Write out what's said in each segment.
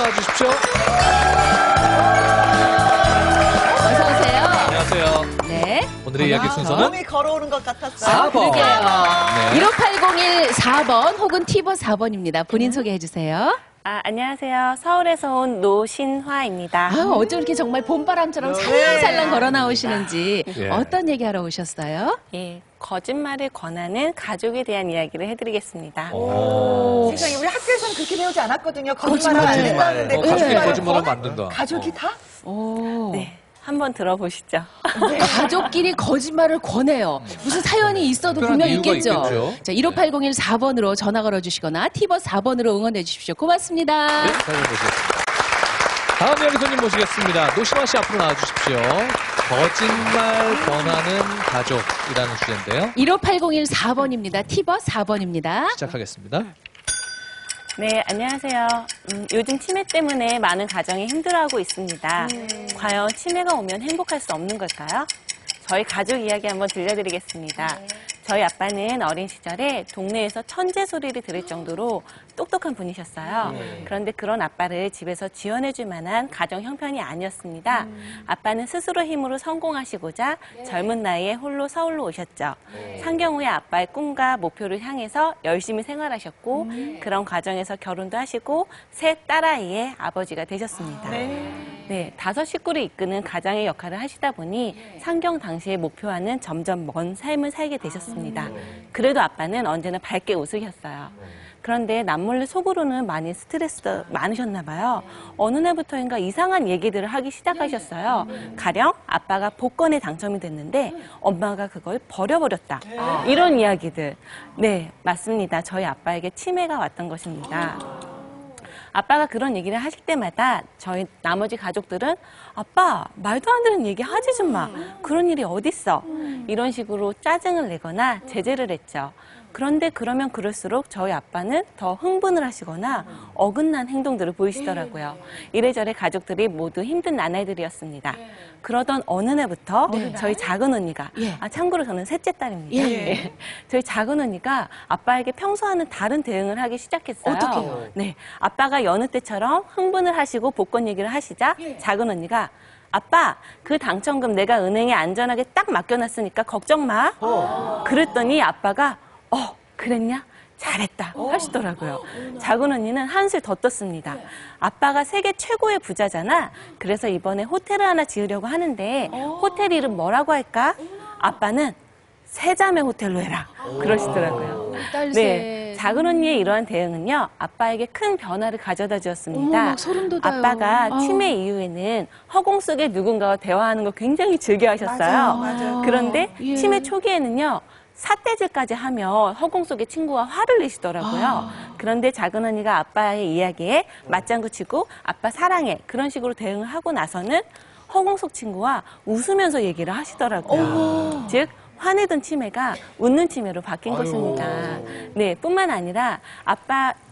나와주십시오. 어서 오세요. 안녕하세요. 네. 오늘의 이야기 순서는 마음이 걸어오는 것 같았어요. 4번. 그러게요. 네. 15801 4번 혹은 티버 4번입니다. 본인 소개해 주세요. 안녕하세요. 서울에서 온 노신화입니다. 어쩜 이렇게 정말 봄바람처럼 살랑살랑 걸어 나오시는지 예. 어떤 얘기하러 오셨어요? 예, 거짓말을 권하는 가족에 대한 이야기를 해드리겠습니다. 세상에 우리 학교에서는 그렇게 배우지 않았거든요. 거짓말하면 안 된다는데 가족이 거짓말하면 안 된다. 가족이 다? 네, 한번 들어보시죠. 가족끼리 거짓말을 권해요. 무슨 사연이 있어도 특별한 분명 이유가 있겠죠. 있겠죠. 자, 15801 4번으로 전화 걸어주시거나 티버 4번으로 응원해 주십시오. 고맙습니다. 네, 사연 보시겠습니다. 다음 이야기 손님 모시겠습니다. 노시마 씨 앞으로 나와주십시오. 거짓말 권하는 가족이라는 주제인데요. 15801 4번입니다. 티버 4번입니다. 시작하겠습니다. 네, 안녕하세요. 요즘 치매 때문에 많은 가정이 힘들어하고 있습니다. 과연 치매가 오면 행복할 수 없는 걸까요? 저희 가족 이야기 한번 들려드리겠습니다. 저희 아빠는 어린 시절에 동네에서 천재 소리를 들을 정도로 똑똑한 분이셨어요. 그런데 그런 아빠를 집에서 지원해줄 만한 가정 형편이 아니었습니다. 아빠는 스스로 힘으로 성공하시고자 젊은 나이에 홀로 서울로 오셨죠. 상경 후에 아빠의 꿈과 목표를 향해서 열심히 생활하셨고 그런 과정에서 결혼도 하시고 새 딸아이의 아버지가 되셨습니다. 네, 5 식구를 이끄는 가장의 역할을 하시다 보니 상경 당시의 목표와는 점점 먼 삶을 살게 되셨습니다. 그래도 아빠는 언제나 밝게 웃으셨어요. 그런데 남몰래 속으로는 많이 스트레스 많으셨나 봐요. 어느 날부터인가 이상한 얘기들을 하기 시작하셨어요. 가령 아빠가 복권에 당첨이 됐는데 엄마가 그걸 버려버렸다. 이런 이야기들. 네, 맞습니다. 저희 아빠에게 치매가 왔던 것입니다. 아빠가 그런 얘기를 하실 때마다 저희 나머지 가족들은 아빠 말도 안 되는 얘기 하지 좀 마. 그런 일이 어딨어. 이런 식으로 짜증을 내거나 제재를 했죠. 그런데 그러면 그럴수록 저희 아빠는 더 흥분을 하시거나 어긋난 행동들을 보이시더라고요. 이래저래 가족들이 모두 힘든 나날들이었습니다. 그러던 어느 날부터 저희 작은 언니가, 참고로 저는 셋째 딸입니다. 저희 작은 언니가 아빠에게 평소와는 다른 대응을 하기 시작했어요. 어떡해요? 네, 아빠가 여느 때처럼 흥분을 하시고 복권 얘기를 하시자 작은 언니가 아빠, 그 당첨금 내가 은행에 안전하게 딱 맡겨놨으니까 걱정 마. 그랬더니 아빠가 그랬냐? 잘했다 하시더라고요. 작은 언니는 한술 더 떴습니다. 아빠가 세계 최고의 부자잖아. 그래서 이번에 호텔을 하나 지으려고 하는데 호텔 이름 뭐라고 할까? 아빠는 세자매 호텔로 해라. 그러시더라고요. 네, 작은 언니의 이러한 대응은요. 아빠에게 큰 변화를 가져다 주었습니다. 어머, 소름 돋아요. 아빠가 치매 이후에는 허공 속에 누군가와 대화하는 걸 굉장히 즐겨 하셨어요. 맞아요. 그런데 치매 초기에는요. 삿대질까지 하며 허공 속에 친구와 화를 내시더라고요. 그런데 작은 언니가 아빠의 이야기에 맞장구 치고 아빠 사랑해 그런 식으로 대응을 하고 나서는 허공 속 친구와 웃으면서 얘기를 하시더라고요. 즉 화내던 치매가 웃는 치매로 바뀐 것입니다. 네, 뿐만 아니라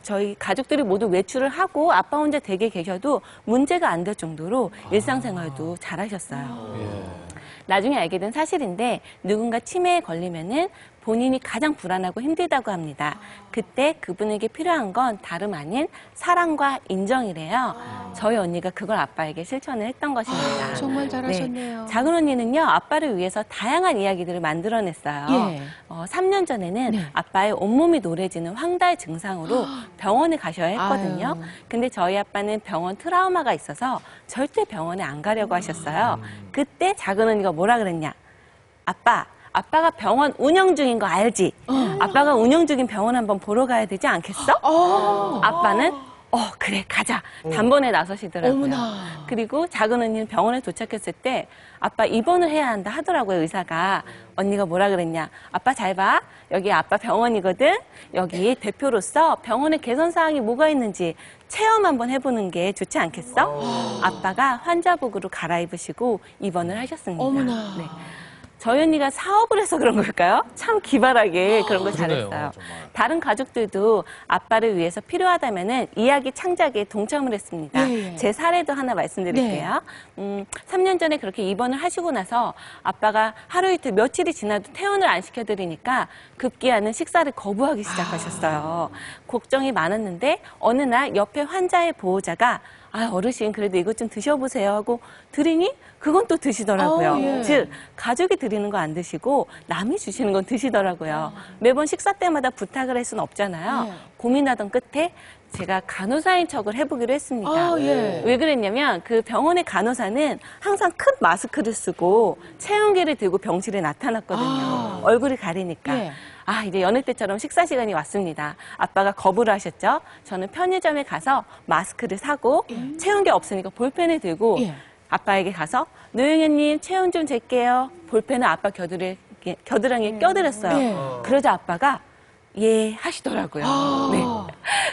저희 가족들이 모두 외출을 하고 아빠 혼자 댁에 계셔도 문제가 안 될 정도로 일상생활도 잘하셨어요. 나중에 알게 된 사실인데 누군가 치매에 걸리면은 본인이 가장 불안하고 힘들다고 합니다. 그때 그분에게 필요한 건 다름 아닌 사랑과 인정이래요. 저희 언니가 그걸 아빠에게 실천을 했던 것입니다. 정말 잘하셨네요. 네. 작은 언니는요, 아빠를 위해서 다양한 이야기들을 만들어냈어요. 3년 전에는 아빠의 온몸이 노래지는 황달 증상으로 병원에 가셔야 했거든요. 근데 저희 아빠는 병원 트라우마가 있어서 절대 병원에 안 가려고 하셨어요. 그때 작은 언니가 뭐라 그랬냐? 아빠가 병원 운영 중인 거 알지? 아빠가 운영 중인 병원 한번 보러 가야 되지 않겠어? 아빠는 그래 가자. 단번에 나서시더라고요. 어머나. 그리고 작은 언니는 병원에 도착했을 때 아빠 입원을 해야 한다 하더라고요, 의사가. 언니가 뭐라 그랬냐? 아빠 잘 봐. 여기 아빠 병원이거든. 여기 대표로서 병원의 개선 사항이 뭐가 있는지 체험 한번 해보는 게 좋지 않겠어? 아빠가 환자복으로 갈아입으시고 입원을 하셨습니다. 어머나. 네. 저희 언니가 사업을 해서 그런 걸까요? 참 기발하게 그런 걸 그러네요, 잘했어요. 정말. 다른 가족들도 아빠를 위해서 필요하다면은 이야기 창작에 동참을 했습니다. 제 사례도 하나 말씀드릴게요. 3년 전에 그렇게 입원을 하시고 나서 아빠가 하루 이틀 며칠이 지나도 퇴원을 안 시켜드리니까 급기야는 식사를 거부하기 시작하셨어요. 걱정이 많았는데 어느 날 옆에 환자의 보호자가 아, 어르신 그래도 이것 좀 드셔보세요 하고 드리니 그건 또 드시더라고요. 예. 즉 가족이 드리는 거 안 드시고 남이 주시는 건 드시더라고요. 매번 식사 때마다 부탁을 할 수는 없잖아요. 예. 고민하던 끝에 제가 간호사인 척을 해보기로 했습니다. 아, 예. 왜 그랬냐면 그 병원의 간호사는 항상 큰 마스크를 쓰고 체온계를 들고 병실에 나타났거든요. 얼굴이 가리니까. 예. 아, 이제 여느 때처럼 식사 시간이 왔습니다. 아빠가 거부를 하셨죠. 저는 편의점에 가서 마스크를 사고 체온계 없으니까 볼펜을 들고 예. 아빠에게 가서 노영현님 체온 좀 잴게요. 볼펜을 아빠 겨드랑이에 껴드렸어요. 예. 그러자 아빠가 예 하시더라고요. 네.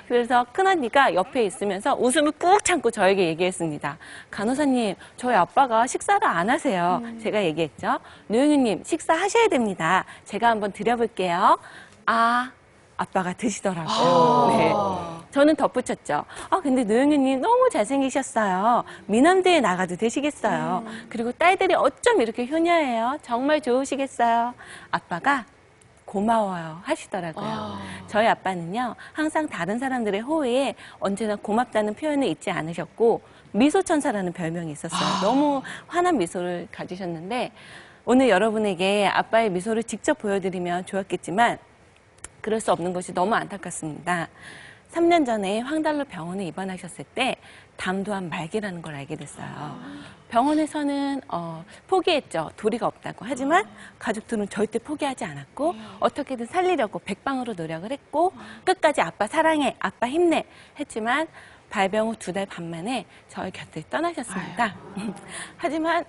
그래서 큰언니가 옆에 있으면서 웃음을 꾹 참고 저에게 얘기했습니다. 간호사님, 저희 아빠가 식사를 안 하세요. 제가 얘기했죠. 노영희님, 식사하셔야 됩니다. 제가 한번 드려볼게요. 아, 아빠가 드시더라고요. 네. 저는 덧붙였죠. 아, 근데 노영희님 너무 잘생기셨어요. 미남대에 나가도 되시겠어요. 그리고 딸들이 어쩜 이렇게 효녀예요. 정말 좋으시겠어요. 아빠가 고마워요 하시더라고요. 저희 아빠는요 항상 다른 사람들의 호의에 언제나 고맙다는 표현을 잊지 않으셨고 미소천사라는 별명이 있었어요. 너무 환한 미소를 가지셨는데 오늘 여러분에게 아빠의 미소를 직접 보여드리면 좋았겠지만 그럴 수 없는 것이 너무 안타깝습니다. 3년 전에 황달로 병원에 입원하셨을 때 담도암 말기라는 걸 알게 됐어요. 병원에서는 포기했죠. 도리가 없다고. 하지만 가족들은 절대 포기하지 않았고 어떻게든 살리려고 백방으로 노력을 했고 끝까지 아빠 사랑해, 아빠 힘내 했지만 발병 후 2달 반 만에 저희 곁을 떠나셨습니다. 하지만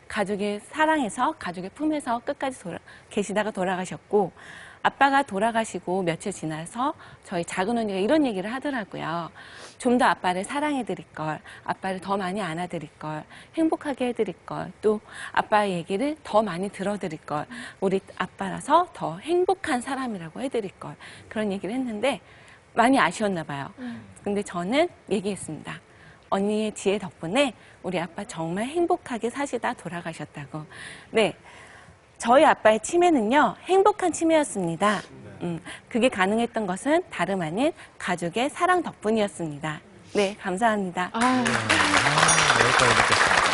가족의 사랑에서 가족의 품에서 끝까지 계시다가 돌아가셨고 아빠가 돌아가시고 며칠 지나서 저희 작은 언니가 이런 얘기를 하더라고요. 좀 더 아빠를 사랑해드릴 걸, 아빠를 더 많이 안아드릴 걸, 행복하게 해드릴 걸, 또 아빠의 얘기를 더 많이 들어드릴 걸, 우리 아빠라서 더 행복한 사람이라고 해드릴 걸, 그런 얘기를 했는데 많이 아쉬웠나 봐요. 근데 저는 얘기했습니다. 언니의 지혜 덕분에 우리 아빠 정말 행복하게 사시다 돌아가셨다고. 네. 저희 아빠의 치매는요, 행복한 치매였습니다. 그게 가능했던 것은 다름 아닌 가족의 사랑 덕분이었습니다. 네, 감사합니다. 여기까지 듣겠습니다.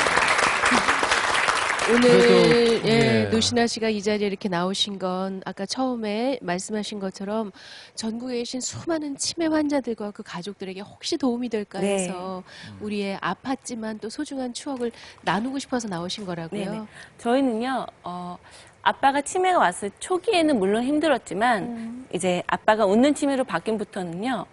오늘 그래도, 예, 예. 노신아 씨가 이 자리에 이렇게 나오신 건 아까 처음에 말씀하신 것처럼 전국에 계신 수많은 치매 환자들과 그 가족들에게 혹시 도움이 될까 네. 해서 우리의 아팠지만 또 소중한 추억을 나누고 싶어서 나오신 거라고요. 네네. 저희는요, 아빠가 치매가 왔을 초기에는 물론 힘들었지만, 이제 아빠가 웃는 치매로 바뀐부터는요,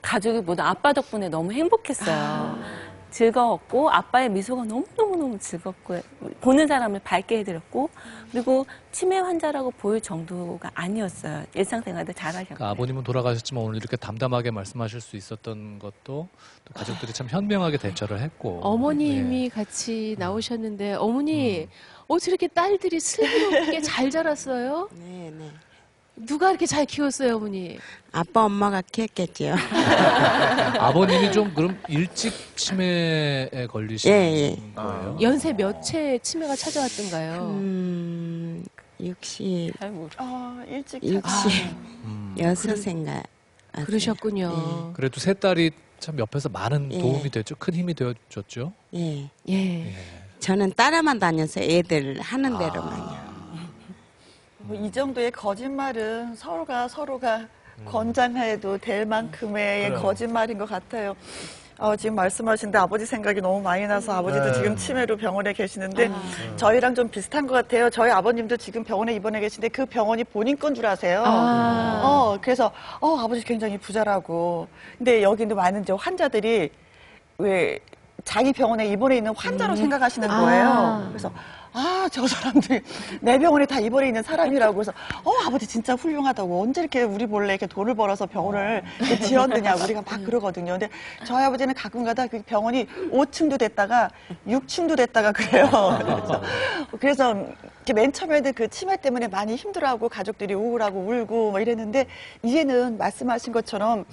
가족이 모두 아빠 덕분에 너무 행복했어요. 즐거웠고, 아빠의 미소가 너무너무너무 즐겁고, 보는 사람을 밝게 해드렸고, 그리고 치매 환자라고 보일 정도가 아니었어요. 일상생활도 잘하셨고. 그러니까 아버님은 돌아가셨지만 오늘 이렇게 담담하게 말씀하실 수 있었던 것도 또 가족들이 참 현명하게 대처를 했고. 어머님이 예. 같이 나오셨는데 어머니 어떻게 이렇게 딸들이 슬기롭게 잘 자랐어요? 네, 네. 누가 이렇게 잘 키웠어요, 어머니? 아빠 엄마가 키웠겠지요. 아버님이 좀 그럼 일찍 치매에 걸리신 예. 거예요? 연세 몇째 치매가 찾아왔던가요? 60, 잘 모르. 일찍 66인가. 그러셨군요. 그래도 세 딸이 참 옆에서 많은 예. 도움이 됐죠. 큰 힘이 되어줬죠. 예. 예. 저는 따라만 다녀서 애들 하는 대로만요. 이 정도의 거짓말은 서로가 권장해도 될 만큼의 거짓말인 것 같아요. 지금 말씀하신데 아버지 생각이 너무 많이 나서 아버지도 지금 치매로 병원에 계시는데 저희랑 좀 비슷한 것 같아요. 저희 아버님도 지금 병원에 입원해 계신데 그 병원이 본인 건 줄 아세요. 그래서 아버지 굉장히 부자라고. 근데 여기는 많은 이제 환자들이 왜 자기 병원에 입원해 있는 환자로 생각하시는 거예요. 그래서 저 사람들 내 병원에 다 입원해 있는 사람이라고 해서 아버지 진짜 훌륭하다고 언제 이렇게 우리 몰래 이렇게 돈을 벌어서 병원을 이렇게 지었느냐 우리가 막 그러거든요. 근데 저희 아버지는 가끔가다 그 병원이 5층도 됐다가 6층도 됐다가 그래요. 그래서 이렇게 맨 처음에는 그 치매 때문에 많이 힘들어하고 가족들이 우울하고 울고 뭐 이랬는데 이제는 말씀하신 것처럼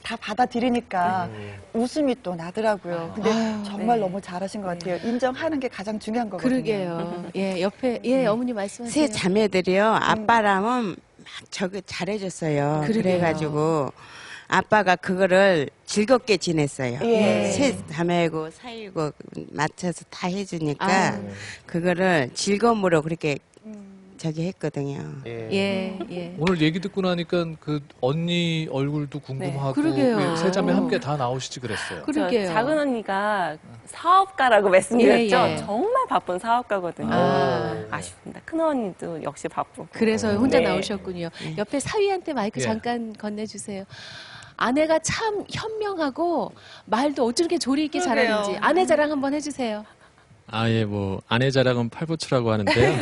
다 받아들이니까 웃음이 또 나더라고요. 근데 정말 너무 잘하신 것 같아요. 인정하는 게 가장 중요한 거거든요. 그러게요. 예, 옆에 어머니 말씀하세요. 세 자매들이요. 아빠랑은 막 저거 잘해줬어요. 그러게요. 그래가지고 아빠가 그거를 즐겁게 지냈어요. 예. 세 자매고 사이고 맞춰서 다 해주니까 아. 그거를 즐거움으로 그렇게 저기 했거든요. 예, 예. 오늘 얘기 듣고 나니까 그 언니 얼굴도 궁금하고 그러게요. 왜 세 자매 함께 다 나오시지 그랬어요. 그러게요. 저 작은 언니가 사업가라고 말씀드렸죠. 예, 예. 정말 바쁜 사업가거든요. 아. 아쉽습니다. 큰 언니도 역시 바쁘고. 그래서 혼자 네. 나오셨군요. 옆에 사위한테 마이크 예. 잠깐 건네주세요. 아내가 참 현명하고 말도 어쩜 이렇게 조리 있게 그러게요. 잘하는지 아내 자랑 한번 해주세요. 아, 예, 뭐, 아내 자랑은 팔보추라고 하는데요.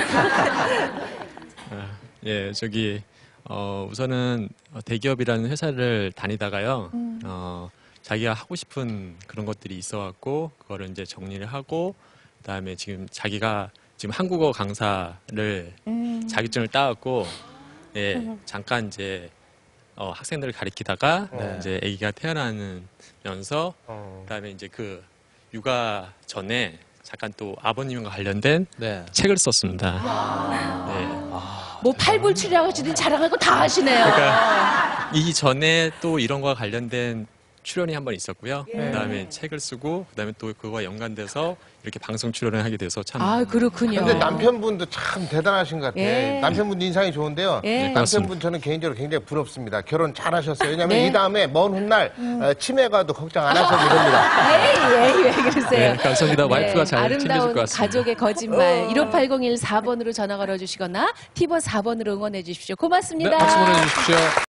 예, 저기, 우선은 대기업이라는 회사를 다니다가요, 자기가 하고 싶은 그런 것들이 있어갖고, 그거를 이제 정리를 하고, 그 다음에 지금 자기가 지금 한국어 강사를 자격증을 따갖고, 예, 잠깐 이제, 학생들을 가리키다가, 이제 아기가 태어나면서, 그 다음에 이제 그 육아 전에, 잠깐 또 아버님과 관련된 네. 책을 썼습니다. 네. 뭐 팔불출이라고 하시든 자랑하고 다 하시네요. 그러니까 이 전에 또 이런 거와 관련된 출연이 한 번 있었고요. 그다음에 책을 쓰고 그다음에 또 그거와 연관돼서 이렇게 방송 출연을 하게 돼서 참 아, 그렇군요. 근데 남편분도 참 대단하신 것 같아. 예. 남편분 인상이 좋은데요. 예. 남편분 저는 개인적으로 굉장히 부럽습니다. 결혼 잘하셨어요. 왜냐하면 네. 이 다음에 먼 훗날 치매가도 걱정 안 하셔도 됩니다. 에이, 왜 그러세요? 네, 감사합니다. 와이프가 잘 챙겨줄 아름다운 것 같습니다. 가족의 거짓말 15801 4번으로 전화 걸어주시거나 티버 4번으로 응원해 주십시오. 네, 고맙습니다. 박수 보내주십시오.